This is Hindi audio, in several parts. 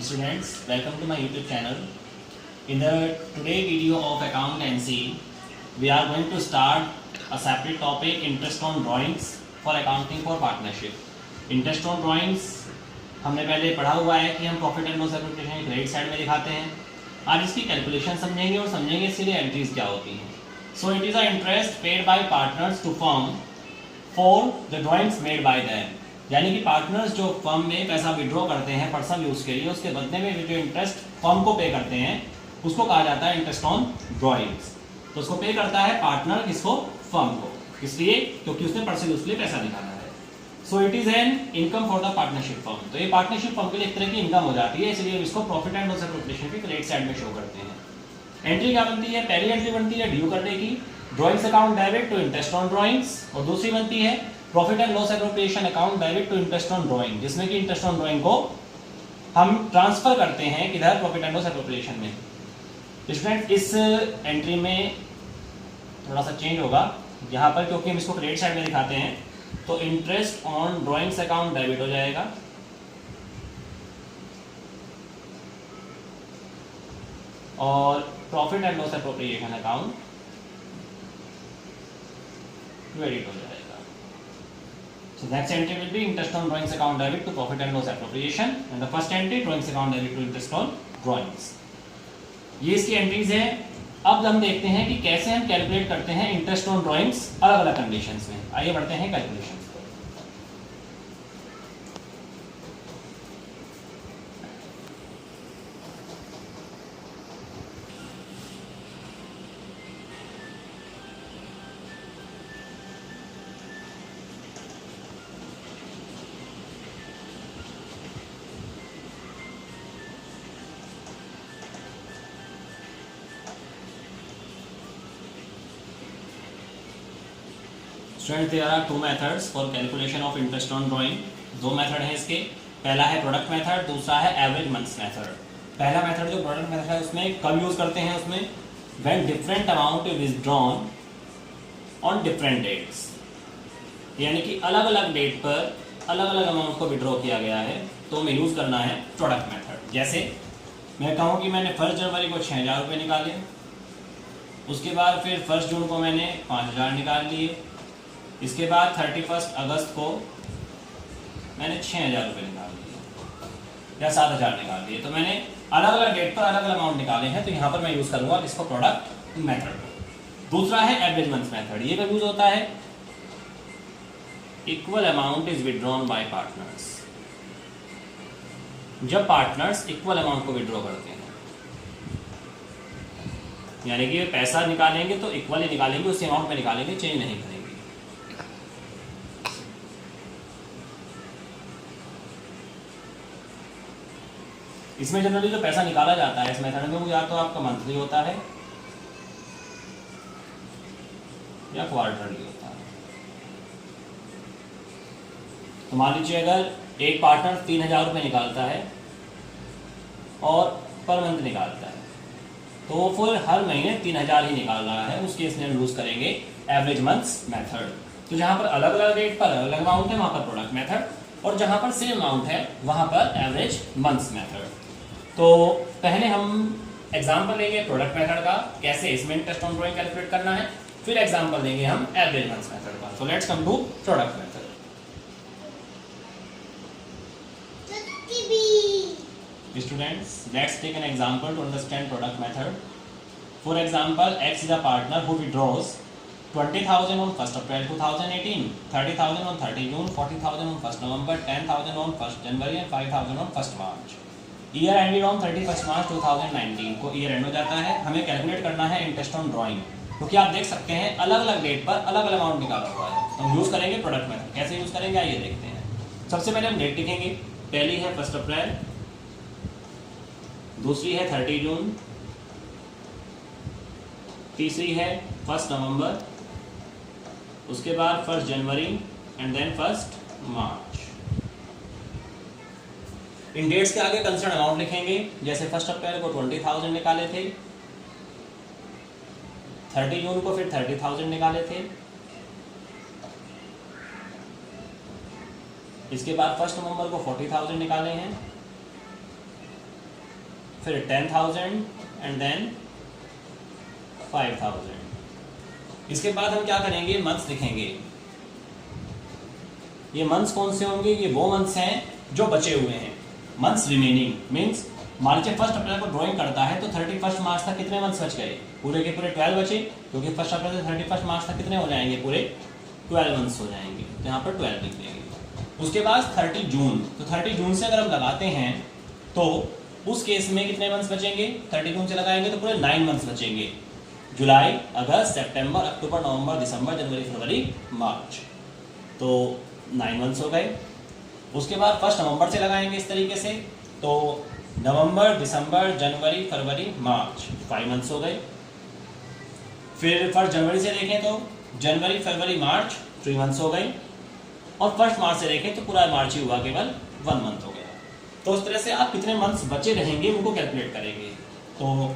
Students, welcome to my YouTube channel. In the today video of accountancy, we are going to start a separate topic, interest on drawings for accounting for partnership. Interest on drawings हमने पहले पढ़ा हुआ है कि हम profit and loss application credit side में दिखाते हैं. आज इसकी कैलकुलेशन समझेंगे और समझेंगे इसके लिए एंट्रीज क्या होती हैं. So it is a interest paid by partners to firm for the drawings made by them. यानी कि पार्टनर्स जो फर्म में पैसा विड्रॉ करते हैं पर्सनल यूज के लिए, उसके बदले में जो इंटरेस्ट फर्म को पे करते हैं उसको कहा जाता है इंटरेस्ट ऑन ड्राइंग्स. तो उसको पे करता है पार्टनर किसको? फर्म को. इसलिए क्योंकि उसने पर्सनल यूज के लिए पैसा निकाला है. सो it is an income for the partnership firm. तो ये पार्टनरशिप फर्म के लिए एक तरह की इनकम हो जाती है, इसलिए इसको प्रॉफिट एंड लॉस एप्लीकेशन की क्रेडिट साइड में शो करते हैं. एंट्री क्या बनती है? पहली एंट्री बनती है ड्यू करने की, drawings account debit to interest on drawings. और दूसरी बनती है profit and loss appropriation account debit to interest on drawing, जिसमें कि इंटरेस्ट ऑन ड्राइंग को हम ट्रांसफर करते हैं किधर? प्रॉफिट एंड लॉस एप्रोप्रिएशन में. स्टूडेंट इस एंट्री में थोड़ा सा चेंज होगा यहाँ पर, क्योंकि हम इसको क्रेडिट साइड में दिखाते हैं. तो interest on drawings account debit हो जाएगा और profit and loss appropriation account credit हो जाएगा. So next entry will be interest on drawings account debit to profit and loss appropriation, and the first entry drawings account debit to interest on drawings. ये इसकी एंट्रीज हैं. अब हम देखते हैं कि कैसे हम कैलकुलेट करते हैं इंटरेस्ट ऑन ड्राइंग्स अलग अलग कंडीशंस में. आइए बढ़ते हैं calculation. Students, there are two methods for calculation of interest on drawing. दो मेथड है इसके. पहला है प्रोडक्ट मेथड, दूसरा है एवरेज मंथ्स मेथड. पहला मेथड जो प्रोडक्ट मेथड है उसमें कब यूज करते हैं? उसमें when different amount is withdrawn on different dates. यानी कि अलग अलग डेट पर अलग अलग अमाउंट को विड्रॉ किया गया है तो हमें यूज करना है प्रोडक्ट मेथड. जैसे मैं कहूँ कि मैंने 1 जनवरी को 6,000 रुपये निकाले, उसके बाद फिर 1 जून को मैंने 5,000 निकाल लिए, इसके बाद 31 अगस्त को मैंने 6,000 रुपये निकाल लिए या 7,000 निकाल लिए. तो मैंने अलग अलग डेट पर अलग अलग अमाउंट निकाले हैं, तो यहाँ पर मैं यूज़ करूँगा इसको प्रोडक्ट मेथड. दूसरा है एवरेज मंथ मेथड. ये कब यूज होता है? Equal amount is withdrawn bye partners. जब पार्टनर्स इक्वल अमाउंट को विड्रॉ करते हैं, यानी कि पैसा निकालेंगे तो इक्वल ही निकालेंगे, उसी अमाउंट में निकालेंगे, चेंज नहीं करेंगे. इसमें जनरली जो पैसा निकाला जाता है इस मेथड में वो या तो आपका मंथली होता है या क्वार्टरली होता है. तो मान लीजिए अगर एक पार्टनर 3,000 रुपये निकालता है और पर मंथ निकालता है, तो वो फिर हर महीने 3,000 ही निकाल रहा है, उस केस में हम यूज करेंगे एवरेज मंथ्स मेथड. तो जहाँ पर अलग अलग डेट पर अलग अलग अमाउंट है वहाँ पर प्रोडक्ट मेथड, और जहाँ पर सेम अमाउंट है वहाँ पर एवरेज मंथ्स मेथड. तो पहले हम एग्जांपल लेंगे प्रोडक्ट मेथड का, कैसे इसमें इंटरेस्ट ऑन ड्राइंग कैलकुलेट करना है, फिर एग्जांपल देंगे हम एवरेज मंथ्स मेथड का. So let's come to product method. Students, let's take an example to understand product method. For example, X is a partner who withdraws 20,000 on 1st April 2018, 30,000 on 30 June, 40,000 on 1st November, 10,000 on 1st January and 5,000 on 1st March. Year ended on 31 मार्च 2019 को ईयर एंड हो जाता है. हमें कैलकुलेट करना है इंटरेस्ट ऑन ड्राइंग, क्योंकि आप देख सकते हैं अलग अलग डेट पर अलग अलग अमाउंट निकाला हुआ है. तो हम यूज़ करेंगे प्रोडक्ट मेथड. कैसे यूज़ करेंगे आइए देखते हैं. सबसे पहले हम डेट लिखेंगे. पहली है 1 अप्रैल, दूसरी है 30 जून, तीसरी है 1 नवंबर, उसके बाद 1 जनवरी एंड देन 1 मार्च. इन डेट्स के आगे कंसर्न अमाउंट लिखेंगे. जैसे 1 अप्रैल को 20,000 निकाले थे, 30 जून को फिर 30,000 निकाले थे, इसके बाद 1 नवंबर को 40,000 निकाले हैं, फिर 10,000 एंड देन 5,000। इसके बाद हम क्या करेंगे, मंथ्स लिखेंगे। ये मंथ्स कौन से होंगे, ये वो मंथ्स हैं जो बचे हुए हैं। मंथ्स रिमेनिंग मीन्स मान लीजिए 1 अप्रैल को ड्राइंग करता है तो 31 मार्च तक कितने मंथ्स बच गए, पूरे के पूरे 12 बचे, क्योंकि 1 अप्रैल से 31 मार्च तक कितने हो जाएंगे, पूरे 12 मंथ्स हो जाएंगे। तो यहाँ पर 12 लिख देंगे। उसके बाद 30 जून, तो 30 जून से अगर हम लगाते हैं तो उस केस में कितने मंथ्स बचेंगे, 30 जून से लगाएंगे तो पूरे 9 मंथ्स बचेंगे। जुलाई, अगस्त, सितंबर, अक्टूबर, नवंबर, दिसंबर, जनवरी, फरवरी, मार्च, तो 9 मंथ्स हो गए। उसके बाद 1 नवंबर से लगाएंगे इस तरीके से, तो नवंबर, दिसंबर, जनवरी, फरवरी, मार्च, 5 मंथ्स हो गए। फिर 1 जनवरी से देखें तो जनवरी, फरवरी, मार्च, 3 मंथ्स हो गए। और 1 मार्च से देखें तो पूरा मार्च ही हुआ, केवल 1 मंथ हो गया। तो उस तरह से आप कितने मंथ्स बचे रहेंगे उनको कैलकुलेट करेंगे। तो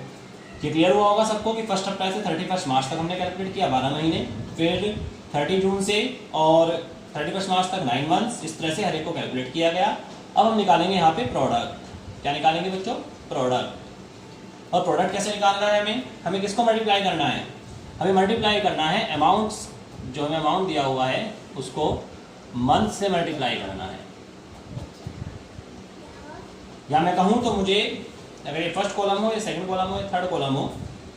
ये क्लियर हुआ होगा सबको कि 1 अप्रैल से 31 मार्च तक हमने कैलकुलेट किया 12 महीने, फिर 30 जून से और 31 मार्च तक 9 मंथ्स, इस तरह से हर एक को कैलकुलेट किया गया। अब हम निकालेंगे यहाँ पे प्रोडक्ट। क्या निकालेंगे बच्चों, प्रोडक्ट। और प्रोडक्ट कैसे निकालना है, हमें किसको मल्टीप्लाई करना है, हमें मल्टीप्लाई करना है अमाउंट्स, जो हमें अमाउंट दिया हुआ है उसको मंथ से मल्टीप्लाई करना है। या मैं कहूँ तो मुझे अगर ये फर्स्ट कॉलम हो, या सेकंड कॉलम हो, या थर्ड कॉलम हो,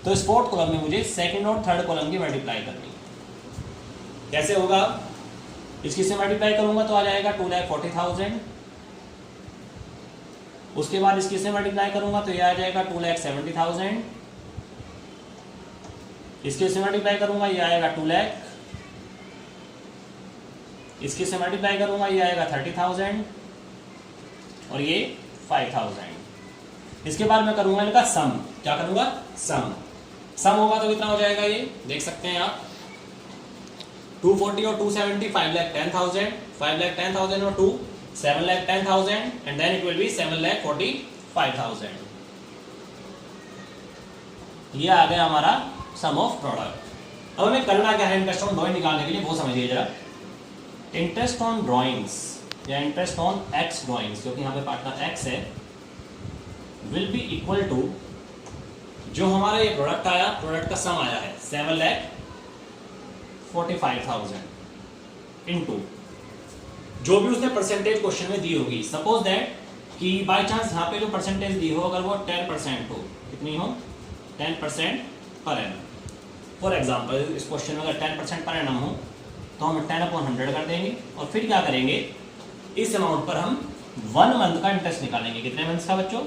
तो इस फोर्थ कॉलम में मुझे सेकंड और थर्ड कॉलम की मल्टीप्लाई करनी है। कैसे होगा, इसकी से मल्टीप्लाई करूंगा तो आ जाएगा 2,40,000। उसके बाद इसकी से मल्टीप्लाई करूंगा तो ये आ जाएगा 2,70,000। इसके से मल्टीप्लाई करूंगा ये आएगा 2 लाख। इसके से मल्टीप्लाई करूंगा ये आएगा 30,000 और ये 5,000। इसके बाद मैं करूंगा इनका सम। क्या करूंगा, सम होगा तो कितना हो जाएगा, ये देख सकते हैं आप, 240 और 270 5,10,000, 5,10,000 और 2 7,10,000 and then it will be 7,45,000। ये आ गया हमारा सम ऑफ प्रोडक्ट। अब हमें करना क्या है, इंटरेस्ट ऑन ड्राइंग निकालने के लिए, वो समझिए जरा। इंटरेस्ट ऑन ड्राइंग्स या इंटरेस्ट ऑन एक्स ड्राइंग्स, क्योंकि यहाँ पे पार्टनर एक्स है, विल बी इक्वल टू जो हमारा ये प्रोडक्ट आया, प्रोडक्ट का सम आया है 7,45,000 इनटू जो भी उसने परसेंटेज क्वेश्चन में दी होगी। सपोज दैट कि बाय चांस यहाँ पे जो परसेंटेज दी हो अगर वो 10% हो, कितनी हो, 10% पर एनम। फॉर एग्जांपल इस क्वेश्चन में अगर 10% पर एनम हो तो हम 10/100 कर देंगे और फिर क्या करेंगे, इस अमाउंट पर हम 1 मंथ का इंटरेस्ट निकालेंगे। कितने मंथ का बच्चों,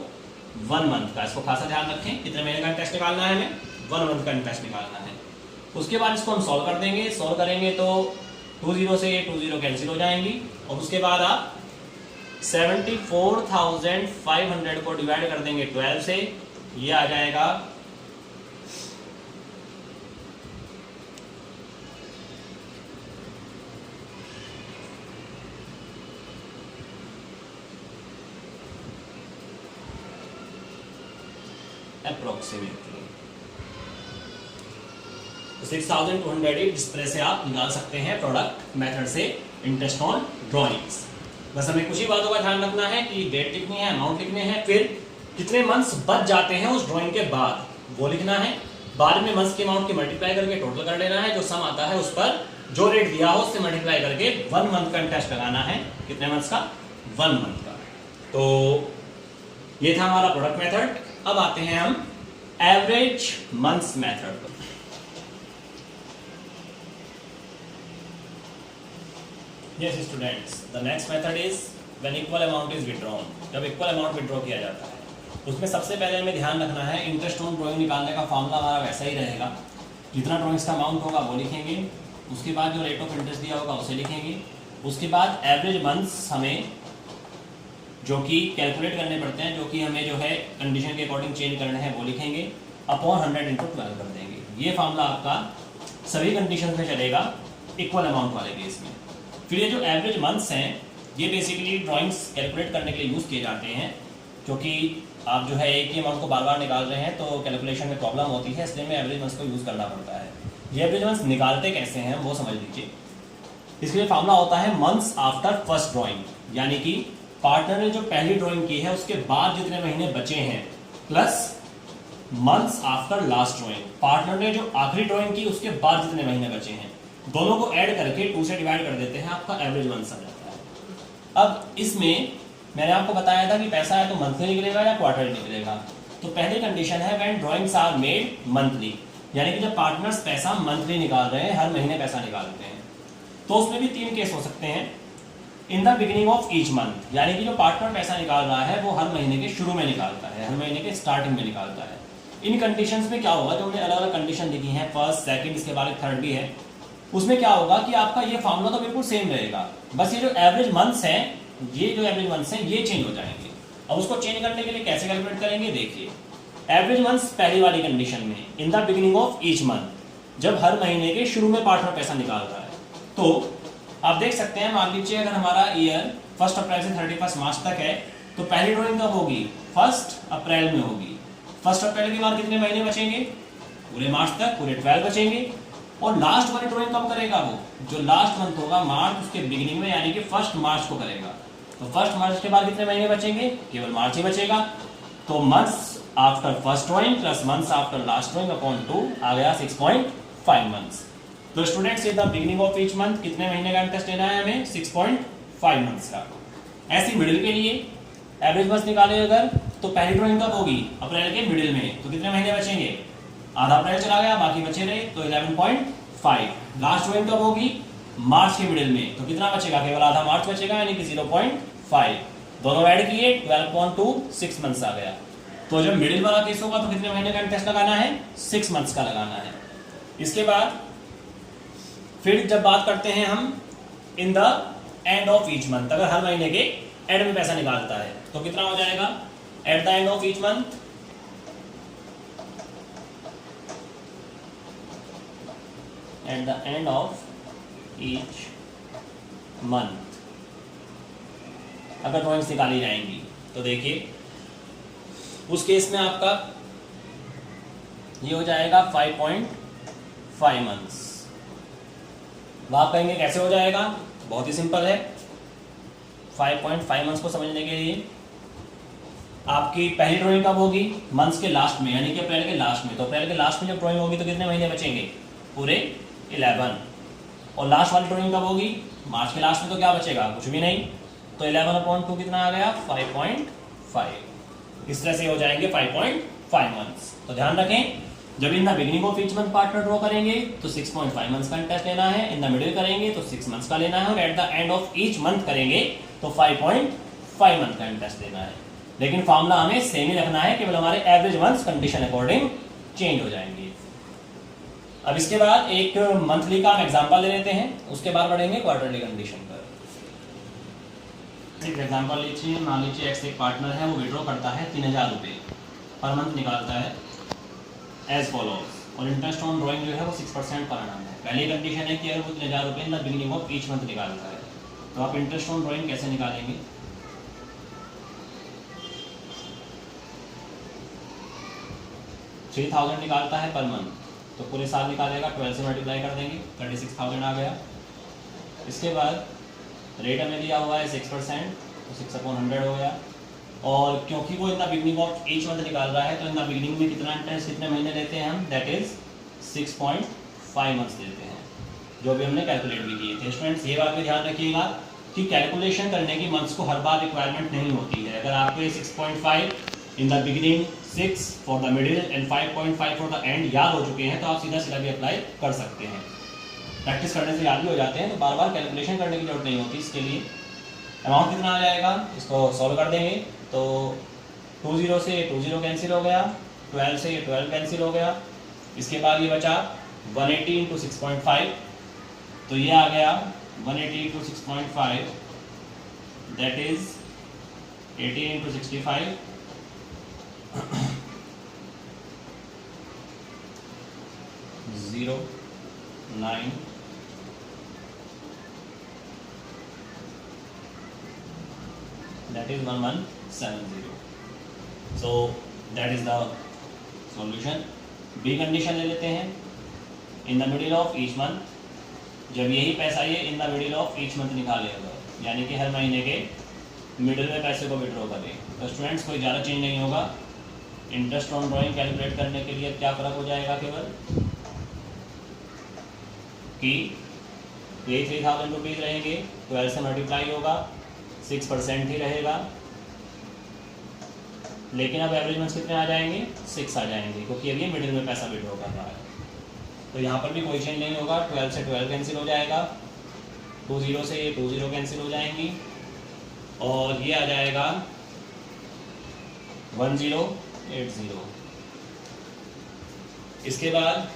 1 मंथ का। इसको खासा ध्यान रखें, कितने महीने का इंटरेस्ट निकालना है हमें, 1 मंथ का इंटरेस्ट निकालना है। उसके बाद इसको हम सॉल्व कर देंगे। सॉल्व करेंगे तो 2 0 से ये 2 0 कैंसिल हो जाएंगी और उसके बाद आप 74,500 को डिवाइड कर देंगे 12 से, ये आ जाएगा अप्रोक्सीमेटली 6,200। इस तरह से आप निकाल सकते हैं प्रोडक्ट मेथड से इंटरेस्ट ऑन ड्राइंग्स। बस हमें कुछ ही बातों का ध्यान रखना है कि डेट लिखनी है, अमाउंट लिखने हैं, फिर कितने मंथ्स बच जाते हैं उस ड्राइंग के बाद वो लिखना है। बाद में मंथ्स के अमाउंट की मल्टीप्लाई करके टोटल कर लेना है, जो सम आता है उस पर जो रेट दिया हो उससे मल्टीप्लाई करके 1 मंथ का इंटरेस्ट लगाना है। कितने मंथ्स का, 1 मंथ का। तो ये था हमारा प्रोडक्ट मेथड। अब आते हैं हम एवरेज मंथ्स मेथड पर। Yes students, the next method is when equal amount is withdrawn। जब इक्वल अमाउंट विड्रॉ किया जाता है उसमें सबसे पहले हमें ध्यान रखना है इंटरेस्ट ऑन ड्राइंग निकालने का फॉर्मूला हमारा वैसा ही रहेगा। जितना ड्राइंग्स का अमाउंट होगा वो लिखेंगे, उसके बाद जो रेट ऑफ इंटरेस्ट दिया होगा उसे लिखेंगे, उसके बाद एवरेज मंथ्स हमें जो कि कैलकुलेट करने पड़ते हैं, जो कि हमें जो है कंडीशन के अकॉर्डिंग चेंज करने हैं वो लिखेंगे, अपॉन 100 × 12 कर देंगे। ये फार्मूला आपका सभी कंडीशन में चलेगा इक्वल अमाउंट वाले केस में। फिर ये जो एवरेज मंथ्स हैं ये बेसिकली ड्राइंग्स कैलकुलेट करने के लिए यूज़ किए जाते हैं, क्योंकि आप जो है एक ही अमाउंट को बार बार निकाल रहे हैं तो कैलकुलेशन में प्रॉब्लम होती है, इसलिए हमें एवरेज मंथ्स को यूज़ करना पड़ता है। ये एवरेज मंथ्स निकालते कैसे हैं वो समझ लीजिए। इसके लिए फार्मूला होता है मंथ्स आफ्टर फर्स्ट ड्राइंग, यानी कि पार्टनर ने जो पहली ड्राइंग की है उसके बाद जितने महीने बचे हैं plus months after last drawing, partner ने जो आखिरी ड्राइंग की उसके बाद जितने महीने बचे हैं दोनों को ऐड करके 2 से डिवाइड कर देते हैं, आपका एवरेज मंथ्स आ जाता है। अब इसमें मैंने आपको बताया था कि पैसा है तो मंथली निकलेगा या क्वार्टरली निकलेगा। तो पहली कंडीशन है when drawings are made monthly, यानी कि जब पार्टनर्स पैसा मंथली निकाल रहे हैं, हर महीने पैसा निकालते हैं, तो उसमें भी 3 केस हो सकते हैं। In the beginning of each month, यानी कि जो पार्टनर पैसा निकाल रहा है वो हर महीने के शुरू में निकालता है, हर महीने के स्टार्टिंग में निकालता है। इन कंडीशंस में क्या होगा, जो हमने अलग अलग कंडीशन लिखी हैं, फर्स्ट सेकंड इसके बाद थर्ड भी है, उसमें क्या होगा कि आपका ये फार्मूला तो बिल्कुल सेम रहेगा, बस ये जो एवरेज मंथ्स हैं, ये जो एवरेज मंथ्स हैं ये चेंज हो जाएंगे। अब उसको चेंज करने के लिए कैसे कैलकुलेट करेंगे, देखिए एवरेज मंथ्स पहली वाली कंडीशन में in the beginning of each month, जब हर महीने के शुरू में पार्टनर पैसा निकाल रहा है। तो आप देख सकते हैं, मान लीजिए अगर हमारा ईयर 1 अप्रैल से 31 मार्च तक है, तो पहली ड्राइंग कब होगी, 1 अप्रैल में होगी। 1 अप्रैल के बाद कितने महीने बचेंगे, पूरे मार्च तक पूरे 12 बचेंगे। और लास्ट वाली ड्राइंग कब करेगा, वो जो लास्ट मंथ होगा मार्च, उसके बिगिनिंग में, यानी कि 1 मार्च को करेगा। तो 1 मार्च के बाद कितने महीने बचेंगे, केवल मार्च ही बचेगा। तो months after first drawing plus months after last drawing upon 2 आ गया 6.5 मंथ्स। तो students in the beginning of each month कितने महीने का इंटरेस्ट लेना है हमें, 6.5 मंथ्स का। ऐसी मिडिल के लिए एवरेज मंथ्स निकाले अगर, तो पहली ड्राइंग कब होगी, अप्रैल के मिडिल में, तो कितने महीने बचेंगे, आधा अप्रैल चला गया, बाकी बचे रहे, तो 11.5। लास्ट ड्राइंग कब होगी, मार्च के मिडिल में, तो कितना बचेगा, केवल आधा मार्च बचेगा, यानी कि 0.5। दोनों ऐड किए 12.2, 6 मंथ्स आ गया। तो जब मिडिल वाला केस होगा तो कितने महीने का इंटरेस्ट लगाना है, 6 मंथ्स का लगाना है। इसके बाद फिर जब बात करते हैं हम in the end of each month, अगर हर महीने के एंड में पैसा निकालता है तो कितना हो जाएगा, at the end of each month, at the end of each month अगर ड्रॉइंग्स निकाली जाएंगी तो देखिए उस केस में आपका ये हो जाएगा 5.5 मंथ्स। आप कहेंगे कैसे हो जाएगा, बहुत ही सिंपल है। 5.5 मंथ्स को समझने के लिए आपकी पहली ड्राइंग कब होगी, मंथ्स के लास्ट में, यानी कि अप्रैल के लास्ट में। तो अप्रैल के लास्ट में जब ड्राइंग होगी तो कितने महीने बचेंगे, पूरे 11। और लास्ट वाली ड्राइंग कब होगी, मार्च के लास्ट में, तो क्या बचेगा, कुछ भी नहीं। तो 11/2 कितना आ गया, 5.5। इस तरह से हो जाएंगे 5.5 मंथ्स। तो ध्यान रखें, जब in the beginning of each month partner draw करेंगे तो 6.5 मंथ्स का इंटरेस्ट लेना है, इन द मिडिल करेंगे तो 6 मंथ्स का लेना है, और at the end of each month करेंगे तो 5.5 मंथ का इंटरेस्ट लेना है। लेकिन फॉर्मूला हमें सेम ही रखना है, केवल हमारे average months condition according change हो जाएंगे। अब इसके बाद एक मंथली का हम एग्जांपल ले लेते हैं, उसके बाद बढ़ेंगे क्वार्टरली कंडीशन पर। एक एग्जांपल लीजिए, मान लीजिए एक्स एक पार्टनर है, वो विड्रॉ करता है 3000 रुपये पर मंथ निकालता है एज फॉलोज, और इंटरेस्ट ऑन ड्राइंग जो है वो 6% पर annum है। पहली कंडीशन है कि अगर वो 3000 रुपये in the beginning of each month निकालता है, तो आप इंटरेस्ट ऑन ड्राइंग कैसे निकालेंगे, 3000 निकालता है पर मंथ, तो पूरे साल निकालेगा, 12 से मल्टीप्लाई कर देंगे, 36,000 आ गया। इसके बाद रेट हमें दिया हुआ है 6%, तो 6/100 हो गया। और क्योंकि वो in the beginning of each month निकाल रहा है, तो इन द बिगिनिंग में कितना इंटरेस्ट, कितने महीने लेते हैं हम, दैट इज 6.5 मंथ्स लेते हैं, जो भी हमने कैलकुलेट भी किए थे। स्टूडेंट्स ये बात भी ध्यान रखिएगा कि कैलकुलेशन करने की मंथ्स को हर बार रिक्वायरमेंट नहीं होती है। अगर आपको ये 6.5 in the beginning, 6 for the middle and 5.5 for the end याद हो चुके हैं, तो आप सीधा सीधा भी अप्लाई कर सकते हैं। प्रैक्टिस करने से याद भी हो जाते हैं, तो बार बार कैलकुलेशन करने की जरूरत नहीं होती। इसके लिए अमाउंट कितना आ जाएगा, इसको सॉल्व कर देंगे, तो 20 से 20 कैंसिल हो गया, 12 से 12 कैंसिल हो गया। इसके बाद ये बचा 180 इंटू 6.5, तो ये आ गया 180 into 6.5, that is 80 into 65, 0.9 that is 1170. So that is the solution. B condition ले लेते हैं, in the middle of each month, जब यही पैसा ये in the middle of each month निकालेगा, यानी कि हर महीने के मिडिल में पैसे को विड्रॉ करें। तो स्टूडेंट्स कोई ज़्यादा चेंज नहीं होगा, इंटरेस्ट ऑन ड्राइंग कैलकुलेट करने के लिए क्या फ़र्क हो जाएगा केवल कि ये 3000 रुपीज़ रहेंगे, 12 से मल्टीप्लाई होगा, 6% ही रहेगा, लेकिन अब एवरेज मंथ्स कितने आ जाएंगे, 6 आ जाएंगे, क्योंकि अब ये मिडिल में पैसा विड्रॉ कर रहा है। तो यहाँ पर भी कोई चेंज नहीं होगा, 12 से 12 कैंसिल हो जाएगा, 20 से ये 20 कैंसिल हो जाएंगी, और ये आ जाएगा 1080। इसके बाद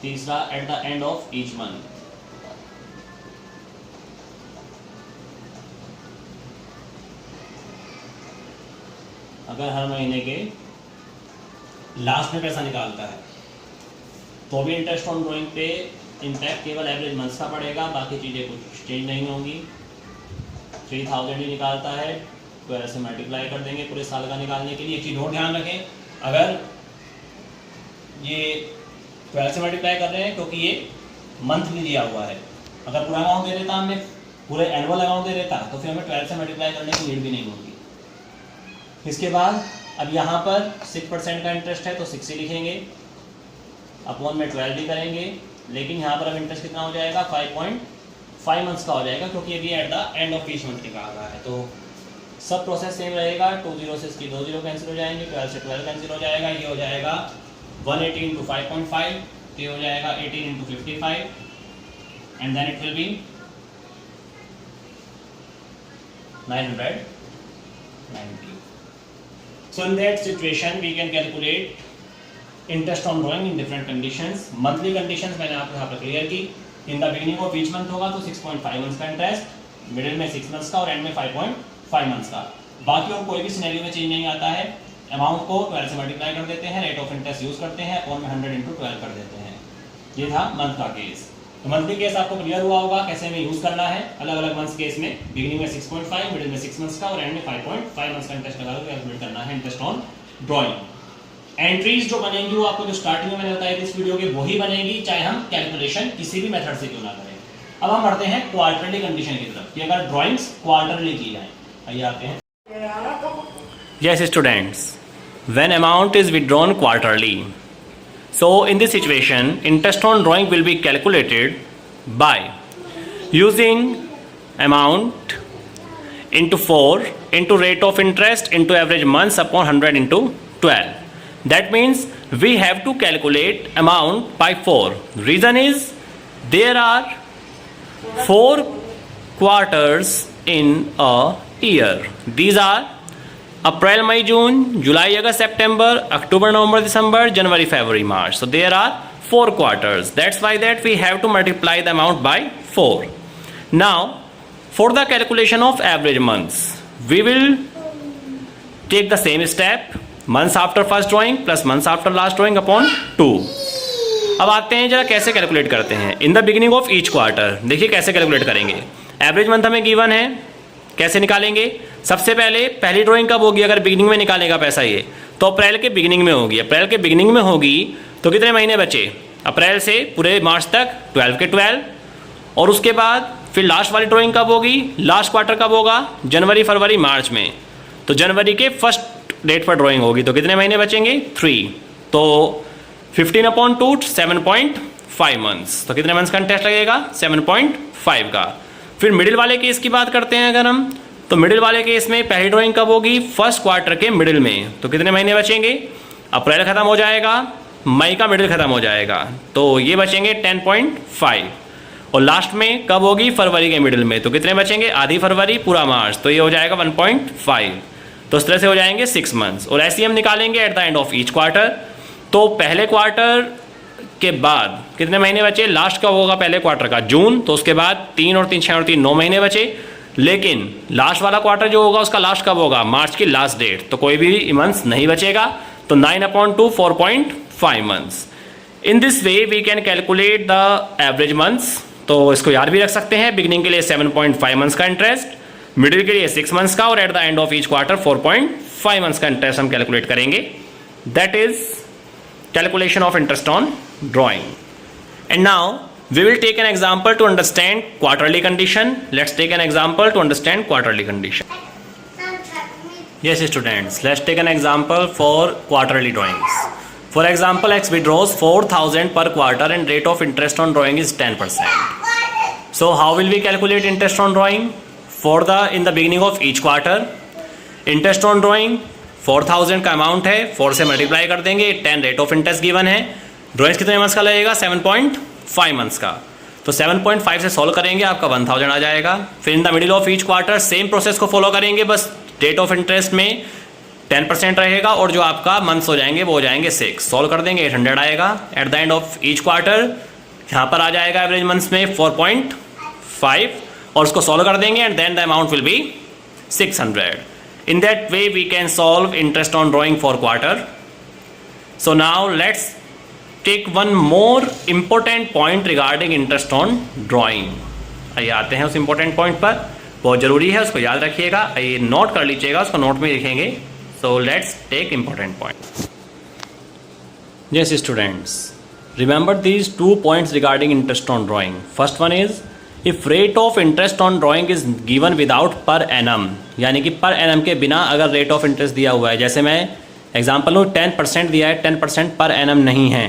तीसरा, at the end of each month. अगर हर महीने के लास्ट में पैसा निकालता है तो भी इंटरेस्ट ऑन ड्राइंग पे इम्पैक्ट केवल एवरेज मंथ्स का पड़ेगा, बाकी चीज़ें कुछ चेंज नहीं होंगी। 3000 ही निकालता है, 12 से मल्टीप्लाई कर देंगे पूरे साल का निकालने के लिए। एक चीज़ और ध्यान रखें, अगर ये 12 से मल्टीप्लाई कर रहे हैं क्योंकि ये मंथली दिया हुआ है, अगर पूरा अमाउंट दे देता हमें, पूरे एनुअल अमाउंट दे देता, तो फिर हमें 12 से मल्टीप्लाई करने की नीड भी नहीं होगी। इसके बाद अब यहाँ पर 6% का इंटरेस्ट है तो 6 ही लिखेंगे, अपॉन में 12 भी करेंगे, लेकिन यहाँ पर अब इंटरेस्ट कितना हो जाएगा, 5.5 मंथ्स का हो जाएगा, क्योंकि अभी at the end of each month निकाल रहा है। तो सब प्रोसेस सेम रहेगा, 20 से इसकी 20 कैंसिल हो जाएंगे, 12 से 12 कैंसिल हो जाएगा, ये हो जाएगा 180 इंटू 5.5, तो ये हो जाएगा 18 into 55, and then it will be 990. So in that situation we can calculate interest on drawing in different conditions. Monthly conditions मैंने आपको यहाँ पर क्लियर की। In the beginning of each month होगा तो 6.5 मंथ्स का इंटरेस्ट, मिडिल में 6 मंथ्स का और एंड में 5.5 मंथ्स का। बाकी और कोई भी सिनेरियो में चेंज नहीं आता है। अमाउंट को 12 से मल्टीप्लाई कर देते हैं, रेट ऑफ इंटरेस्ट यूज करते हैं और 100 इंटू 12 कर देते हैं। ये था मंथ का केस। तो मंथली केस आपको क्लियर हुआ होगा कैसे में यूज करना है। अलग अलग मंथ्स केस में बिगिनिंग में 6.5, मिडिल में 6 मंथ्स का और एंड में 5.5 मंथ्स का इंटरेस्ट लगा कर कैलकुलेट करना है इंटरेस्ट ऑन ड्राइंग। एंट्रीज जो बनेंगी वो आपको जो स्टार्टिंग में मैंने बताया इस वीडियो के वही बनेगी, चाहे हम कैलकुलेशन किसी भी मेथड से क्यों ना करें। अब हम बढ़ते हैं क्वार्टरली कंडीशन की तरफ कि अगर ड्राइंग्स क्वार्टरली की जाए। आइए आते हैं। Yes students, when amount is withdrawn quarterly, so in this situation interest on drawing will be calculated by using amount into 4 into rate of interest into average months upon 100 into 12. That means we have to calculate amount by 4. Reason is there are 4 quarters in a year. These are April, May, June, July, August, September, October, November, December, January, February, March. So there are 4 quarters. That's why that we have to multiply the amount by 4. Now, for the calculation of average months, we will take the same step. Months after first drawing plus months after last drawing upon 2. अब आते हैं जरा कैसे कैलकुलेट करते हैं। In the beginning of each quarter, देखिए कैसे कैलकुलेट करेंगे। एवरेज मंथ हमें गिवन है, कैसे निकालेंगे। सबसे पहले पहली ड्राइंग कब होगी, अगर बिगिनिंग में निकालेगा पैसा ये, तो अप्रैल के बिगिनिंग में होगी। अप्रैल के बिगिनिंग में होगी तो कितने महीने बचे, अप्रैल से पूरे मार्च तक 12 के 12, और उसके बाद फिर लास्ट वाली ड्राइंग कब होगी, लास्ट क्वार्टर कब होगा, जनवरी, फरवरी, मार्च में। तो जनवरी के फर्स्ट डेट पर ड्राइंग होगी तो कितने महीने बचेंगे, 3। तो 15/2 7.5 मंथ्स, तो कितने मंथ्स का इंटरेस्ट लगेगा, 7.5 का। फिर मिडिल वाले केस की बात करते हैं अगर हम, तो मिडिल वाले केस में पहली ड्राइंग कब होगी, फर्स्ट क्वार्टर के मिडिल में, तो कितने महीने बचेंगे, अप्रैल खत्म हो जाएगा, मई का मिडिल खत्म हो जाएगा, तो ये बचेंगे 10.5। और लास्ट में कब होगी, फरवरी के मिडिल में, तो कितने बचेंगे, आधी फरवरी पूरा मार्च, तो ये हो जाएगा 1.5। तो इस तरह से हो जाएंगे 6 मंथ्स। और ऐसे ही हम निकालेंगे at the end of each quarter. तो पहले क्वार्टर के बाद कितने महीने बचे, लास्ट का होगा पहले क्वार्टर का जून, तो उसके बाद 3 और 3 6 और 3 9 महीने बचे। लेकिन लास्ट वाला क्वार्टर जो होगा उसका लास्ट कब होगा, मार्च की लास्ट डेट, तो कोई भी मंथ्स नहीं बचेगा। तो 9/2 4.5 months. In this way we can calculate the average months. तो इसको याद भी रख सकते हैं, बिगिनिंग के लिए 7.5 मंथ्स का इंटरेस्ट, मिडिल के लिए 6 मंथ्स का, और at the end of each quarter 4.5 months का इंटरेस्ट हम कैलकुलेट करेंगे। That is calculation of interest on drawing. And now we will take an example to understand quarterly condition. Let's take an example to understand quarterly condition. Yes, students, let's take an example for quarterly drawings. For example, X withdraws 4,000 per quarter and rate of interest on drawing is 10%. So how will we calculate interest on drawing? In the beginning of each quarter, interest on drawing 4,000 का अमाउंट है, 4 से मल्टीप्लाई कर देंगे, 10 रेट ऑफ इंटरेस्ट गिवन है. ड्रॉइंग्स कितने मंथ्स का लगेगा? 7.5 मंथ्स का. तो 7.5 से सॉल्व करेंगे, आपका 1000 आ जाएगा. फिर इन the middle of each quarter same process को फॉलो करेंगे, बस रेट ऑफ इंटरेस्ट में 10% रहेगा और जो आपका मंथ्स हो जाएंगे वो हो जाएंगे 6. सॉल्व कर देंगे, 800 आएगा. At the end of each quarter यहाँ पर आ जाएगा एवरेज मंथ्स में 4.5 और उसको सॉल्व कर देंगे and then the amount will be 600. In that way we can solve interest on drawing for quarter. So now let's take one more important point regarding interest on drawing. आइए आते हैं उस important point पर, बहुत ज़रूरी है, उसको याद रखिएगा. आइए नोट कर लीजिएगा, उसको नोट में लिखेंगे. So let's take important point. Yes students, remember these 2 points regarding interest on drawing. First one is if rate of interest on drawing is given without per annum, यानी कि पर एनम के बिना अगर रेट ऑफ इंटरेस्ट दिया हुआ है, जैसे मैं एग्जांपल लूँ 10% दिया है, 10% पर एनम नहीं है,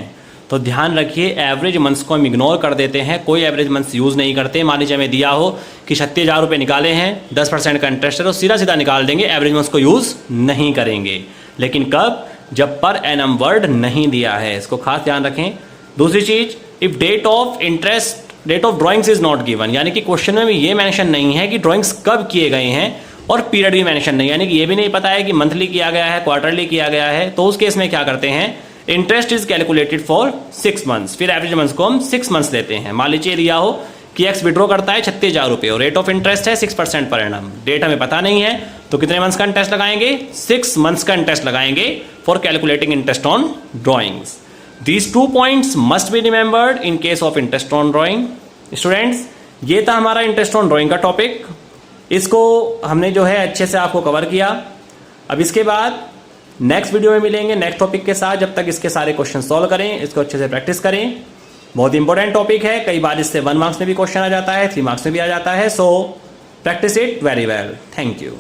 तो ध्यान रखिए एवरेज मंथ्स को हम इग्नोर कर देते हैं, कोई एवरेज मंथ्स यूज़ नहीं करते. मान लीजिए हमें दिया हो कि 36,000 रुपये निकाले हैं, 10% का इंटरेस्ट है, तो सीधा सीधा निकाल देंगे, एवरेज मंथ्स को यूज़ नहीं करेंगे. लेकिन कब? जब पर एनम वर्ड नहीं दिया है, इसको खास ध्यान रखें. दूसरी चीज़, if date of drawings is not given, यानी कि क्वेश्चन में भी ये मेंशन नहीं है कि ड्राइंग्स कब किए गए हैं और पीरियड भी मेंशन नहीं, यानी कि ये भी नहीं पता है कि मंथली किया गया है, क्वार्टरली किया गया है. तो उस केस में क्या करते हैं, interest is calculated for 6 months, फिर एवरेज मंथ्स को हम 6 मंथ्स लेते हैं. मान लीजिए दिया हो कि एक्स विड्रॉ करता है 36,000 रुपये और रेट ऑफ इंटरेस्ट है 6% पर एनम, डेट हमें पता नहीं है, तो कितने मंथ्स का इंटरेस्ट लगाएंगे? 6 मंथ्स का इंटरेस्ट लगाएंगे for calculating interest on drawings. These 2 points must be remembered in case of interest on drawing. Students, ये था हमारा इंटरेस्ट ऑन ड्राइंग का टॉपिक. इसको हमने जो है अच्छे से आपको कवर किया. अब इसके बाद नेक्स्ट वीडियो में मिलेंगे नेक्स्ट टॉपिक के साथ. जब तक इसके सारे क्वेश्चन सॉल्व करें, इसको अच्छे से प्रैक्टिस करें. बहुत इंपॉर्टेंट टॉपिक है, कई बार इससे 1 मार्क्स में भी क्वेश्चन आ जाता है, 3 मार्क्स में भी आ जाता है. So practice it very well. Thank you.